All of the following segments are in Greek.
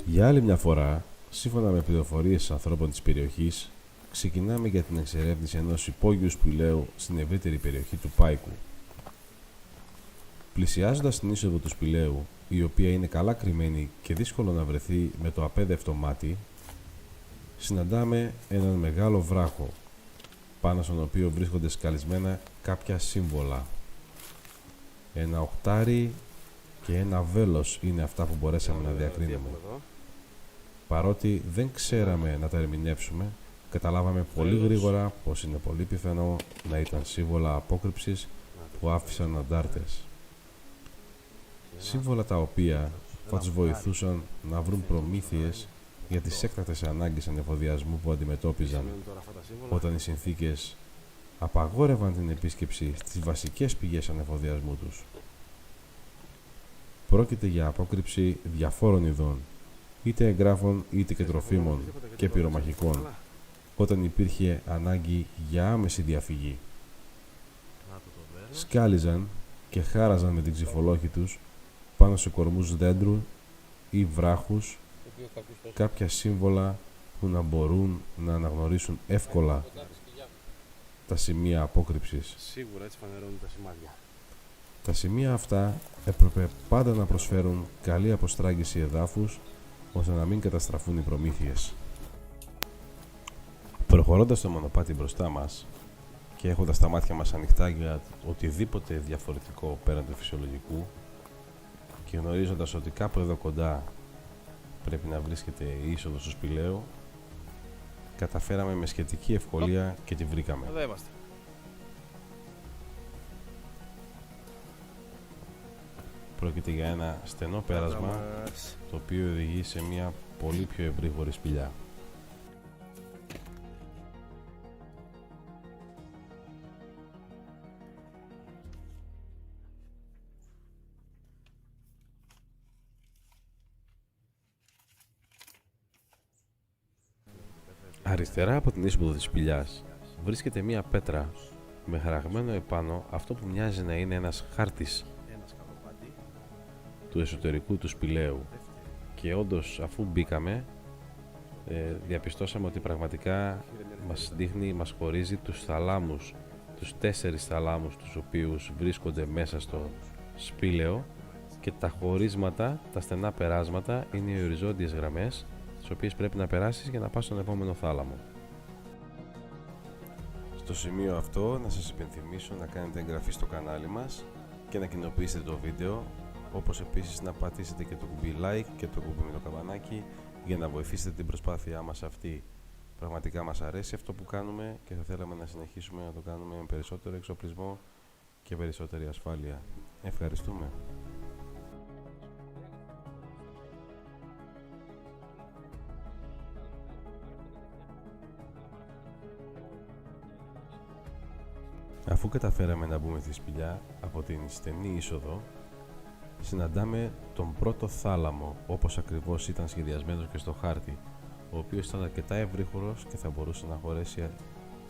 Για άλλη μια φορά, σύμφωνα με πληροφορίες ανθρώπων της περιοχής, ξεκινάμε για την εξερεύνηση ενός υπόγειου σπηλαίου στην ευρύτερη περιοχή του Πάικου. Πλησιάζοντας την είσοδο του σπηλαίου, η οποία είναι καλά κρυμμένη και δύσκολο να βρεθεί με το απέδευτο μάτι, συναντάμε έναν μεγάλο βράχο, πάνω στον οποίο βρίσκονται σκαλισμένα κάποια σύμβολα. Ένα οχτάρι και ένα βέλος είναι αυτά που μπορέσαμε να διακρίνουμε. Παρότι δεν ξέραμε να τα ερμηνεύσουμε, καταλάβαμε πολύ γρήγορα πως είναι πολύ πιθανό να ήταν σύμβολα απόκρυψης που άφησαν αντάρτες. Σύμβολα τα οποία θα τους βοηθούσαν να βρουν προμήθειες για τις έκτακτες ανάγκες ανεφοδιασμού που αντιμετώπιζαν όταν οι συνθήκες απαγόρευαν την επίσκεψη στις βασικές πηγές ανεφοδιασμού τους. Πρόκειται για απόκρυψη διαφόρων ειδών, είτε εγγράφων είτε και τροφίμων και πυρομαχικών, όταν υπήρχε ανάγκη για άμεση διαφυγή. Σκάλιζαν και χάραζαν με την ξυφολόχη τους πάνω σε κορμούς δέντρου ή βράχους κάποια σύμβολα που να μπορούν να αναγνωρίσουν εύκολα τα σημεία απόκρυψης. Σίγουρα έτσι φανερώνουν τα σημάδια. Τα σημεία αυτά έπρεπε πάντα να προσφέρουν καλή αποστράγγιση εδάφους ώστε να μην καταστραφούν οι προμήθειες. Προχωρώντας το μονοπάτι μπροστά μας και έχοντας τα μάτια μας ανοιχτά για οτιδήποτε διαφορετικό πέραν του φυσιολογικού και γνωρίζοντας ότι κάπου εδώ κοντά πρέπει να βρίσκεται η είσοδος του σπηλαίου, καταφέραμε με σχετική ευκολία και τη βρήκαμε. Εδώ είμαστε. Πρόκειται για ένα στενό πέρασμα το οποίο οδηγεί σε μια πολύ πιο ευρύγορη σπηλιά. Αριστερά από την είσοδο της σπηλιάς βρίσκεται μια πέτρα με χαραγμένο επάνω αυτό που μοιάζει να είναι ένας χάρτης του εσωτερικού του σπηλαίου, και όντως αφού μπήκαμε διαπιστώσαμε ότι πραγματικά μας δείχνει, μας χωρίζει τους θαλάμους, τους 4 θαλάμους τους οποίους βρίσκονται μέσα στο σπήλαιο, και τα χωρίσματα, τα στενά περάσματα είναι οι οριζόντιες γραμμές τις οποίες πρέπει να περάσεις για να πας στον επόμενο θάλαμο. Στο σημείο αυτό να σας υπενθυμίσω να κάνετε εγγραφή στο κανάλι μας και να κοινοποιήσετε το βίντεο, όπως επίσης να πατήσετε και το κουμπί like και το κουμπί με το καμπανάκι για να βοηθήσετε την προσπάθειά μας αυτή. Πραγματικά μας αρέσει αυτό που κάνουμε και θα θέλαμε να συνεχίσουμε να το κάνουμε με περισσότερο εξοπλισμό και περισσότερη ασφάλεια. Ευχαριστούμε. Αφού καταφέραμε να μπούμε στη σπηλιά από την στενή είσοδο, συναντάμε τον πρώτο θάλαμο όπως ακριβώς ήταν σχεδιασμένος και στο χάρτη, ο οποίος ήταν αρκετά ευρύχωρος και θα μπορούσε να χωρέσει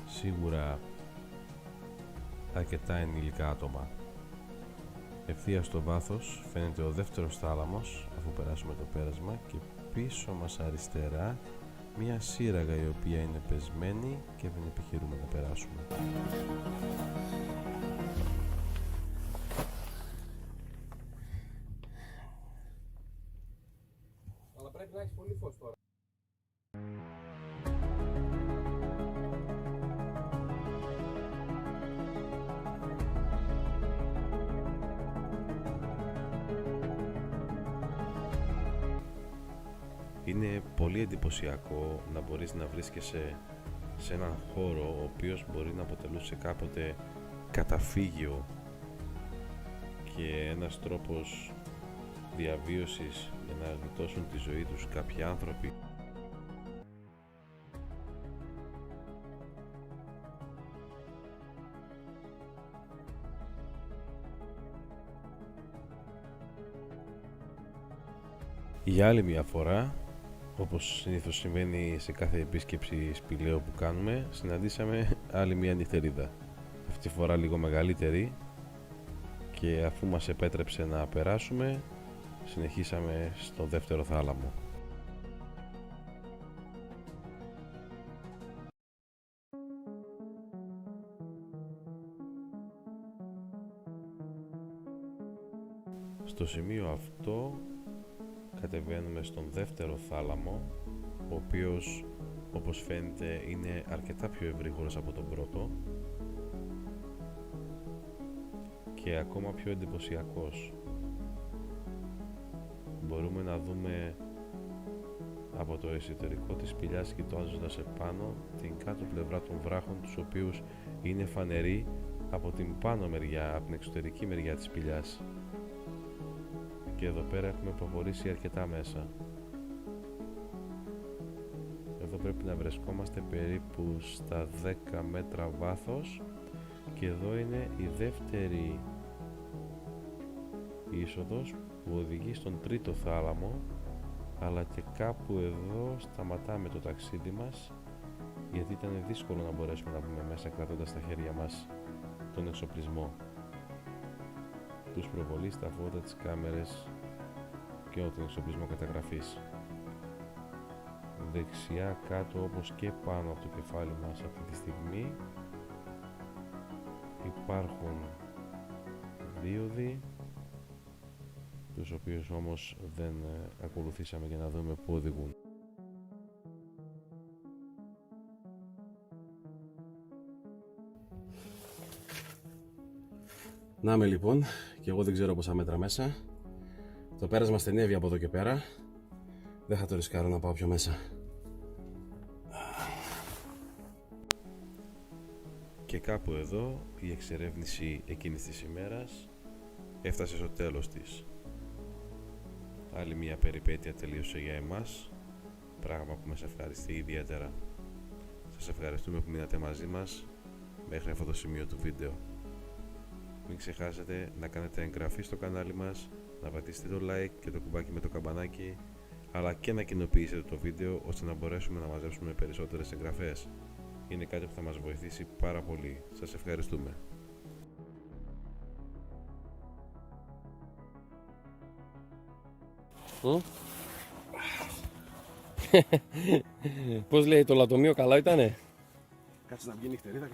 σίγουρα αρκετά ενήλικα άτομα. Ευθείας στο βάθος φαίνεται ο δεύτερος θάλαμος αφού περάσουμε το πέρασμα, και πίσω μας αριστερά μια σύραγγα η οποία είναι πεσμένη και δεν επιχειρούμε να περάσουμε. Αλλά πρέπει να έχεις πολύ φως τώρα. Είναι πολύ εντυπωσιακό να μπορείς να βρίσκεσαι σε έναν χώρο ο οποίος μπορεί να αποτελούσε κάποτε καταφύγιο και ένας τρόπος διαβίωσης για να γλιτώσουν τη ζωή τους κάποιοι άνθρωποι. Για άλλη μια φορά, όπως συνήθως συμβαίνει σε κάθε επίσκεψη σπηλαίου που κάνουμε, συναντήσαμε άλλη μια νυχτερίδα. Αυτή τη φορά λίγο μεγαλύτερη, και αφού μας επέτρεψε να περάσουμε, συνεχίσαμε στο δεύτερο θάλαμο. Στο σημείο αυτό κατεβαίνουμε στον δεύτερο θάλαμο, ο οποίος όπως φαίνεται είναι αρκετά πιο ευρύγορος από τον πρώτο και ακόμα πιο εντυπωσιακός. Μπορούμε να δούμε από το εσωτερικό της σπηλιάς, κοιτάζοντας επάνω, την κάτω πλευρά των βράχων, τους οποίους είναι φανεροί από την πάνω μεριά, από την εξωτερική μεριά της σπηλιάς. Και εδώ πέρα έχουμε προχωρήσει αρκετά μέσα. Εδώ πρέπει να βρισκόμαστε περίπου στα 10 μέτρα βάθος και εδώ είναι η δεύτερη είσοδος που οδηγεί στον τρίτο θάλαμο, αλλά και κάπου εδώ σταματάμε το ταξίδι μας, γιατί ήταν δύσκολο να μπορέσουμε να μπούμε μέσα κρατώντας στα χέρια μας τον εξοπλισμό, τους προβολείς, τα φώτα, τις κάμερες και όλο τον εξοπλισμό καταγραφής. Δεξιά κάτω, όπως και πάνω από το κεφάλι μας αυτή τη στιγμή, υπάρχουν δίωδοι, τους οποίους όμως δεν ακολουθήσαμε για να δούμε πού οδηγούν. Να είμαι λοιπόν, και εγώ δεν ξέρω πόσα μέτρα μέσα. Το πέρασμα στενεύει από εδώ και πέρα. Δεν θα το ρισκάρω να πάω πιο μέσα. Και κάπου εδώ η εξερεύνηση εκείνης της ημέρας έφτασε στο τέλος της. Άλλη μια περιπέτεια τελείωσε για εμάς, πράγμα που μας ευχαριστεί ιδιαίτερα. Σας ευχαριστούμε που μείνατε μαζί μας μέχρι αυτό το σημείο του βίντεο. Μην ξεχάσετε να κάνετε εγγραφή στο κανάλι μας, να πατήσετε το like και το κουμπάκι με το καμπανάκι, αλλά και να κοινοποιήσετε το βίντεο ώστε να μπορέσουμε να μαζέψουμε περισσότερες εγγραφές. Είναι κάτι που θα μας βοηθήσει πάρα πολύ. Σας ευχαριστούμε. Πώς λέει το λατομείο, καλά ήτανε? Κάτσε να βγει νυχτερίδα.